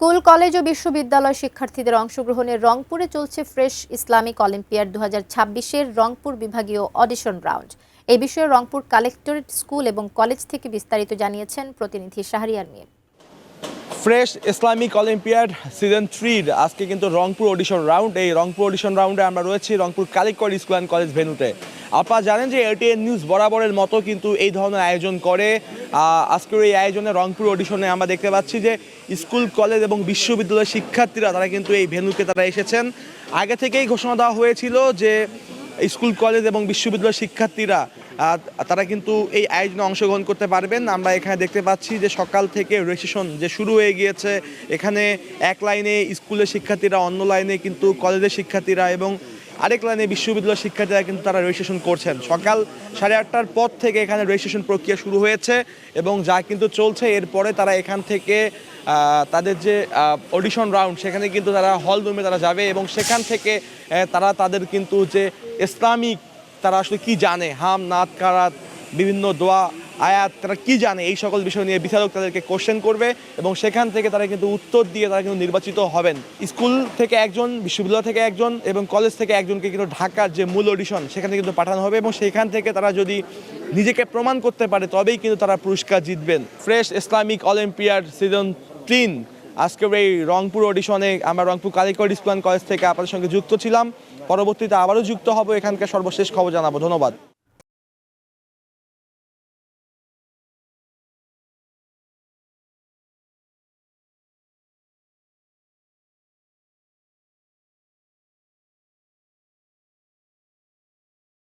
School, college ও বিশ্ববিদ্যালয় শিক্ষার্থীদের অংশগ্রহণে রংপুরে চলছে ফ্রেশ ইসলামিক অলিম্পিয়াড ২০২৬-এর রংপুর বিভাগীয় অডিশন রাউন্ড। এই বিষয়ে রংপুর কালেক্টরেট স্কুল এবং কলেজ থেকে বিস্তারিত জানিয়েছেন প্রতিনিধি Shahriar Mir. Fresh Islamic olympiad season 3-র আজকে কিন্তু রংপুর অডিশন রাউন্ড। এই রংপুর অডিশন রাউন্ডে আমরা রয়েছি Rangpur collectorate school and college ভেন্যুতে। আপনারা জানেন যে এটিএন নিউজ বরাবরের মতো কিন্তু এই ধরনের আয়োজন করে। আজকের এই আয়োজনে রংপুর অডিশনে আমরা দেখতে পাচ্ছি যে স্কুল, কলেজ এবং বিশ্ববিদ্যালয়ের শিক্ষার্থীরা তারা কিন্তু এই ভেন্যুতে তারা এসেছেন। আগে থেকেই ঘোষণা দেওয়া হয়েছিল যে স্কুল, কলেজ এবং বিশ্ববিদ্যালয়ের শিক্ষার্থীরা তারা কিন্তু এই আয়োজনে অংশগ্রহণ করতে পারবেন। আমরা এখানে দেখতে পাচ্ছি যে সকাল থেকে রেজিস্ট্রেশন যে শুরু হয়ে গিয়েছে। এখানে এক লাইনে স্কুলের শিক্ষার্থীরা, অন্য লাইনে কিন্তু কলেজের শিক্ষার্থীরা এবং আরেক লাইনে বিশ্ববিদ্যালয়ের শিক্ষার্থীরা কিন্তু তারা রেজিস্ট্রেশন করছেন। সকাল 8:30টার পর থেকে এখানে রেজিস্ট্রেশন প্রক্রিয়া শুরু হয়েছে এবং যা কিন্তু চলছে। এরপরে তারা এখান থেকে তাদের যে অডিশন রাউন্ড সেখানে কিন্তু তারা হল রুমে তারা যাবে এবং সেখান থেকে তারা তাদের কিন্তু যে ইসলামিক তারা আসলে কী জানে, হাম, নাত, কারাত, বিভিন্ন দোয়া, আয়াত, তারা কী জানে এই সকল বিষয় নিয়ে বিচারক তাদেরকে কোশ্চেন করবে এবং সেখান থেকে তারা কিন্তু উত্তর দিয়ে তারা কিন্তু নির্বাচিত হবেন। স্কুল থেকে একজন, বিশ্ববিদ্যালয় থেকে একজন এবং কলেজ থেকে একজনকে কিন্তু ঢাকার যে মূল অডিশন সেখানে কিন্তু পাঠানো হবে এবং সেখান থেকে তারা যদি নিজেকে প্রমাণ করতে পারে তবেই কিন্তু তারা পুরস্কার জিতবেন। ফ্রেশ ইসলামিক অলিম্পিয়াড সিজন 3 আজকের এই রংপুর অডিশনে আমরা Rangpur collectorate school and college থেকে আপনাদের সঙ্গে যুক্ত ছিলাম। পরবর্তীতে আবারও যুক্ত হব, এখানকার সর্বশেষ খবর জানাবো। ধন্যবাদ।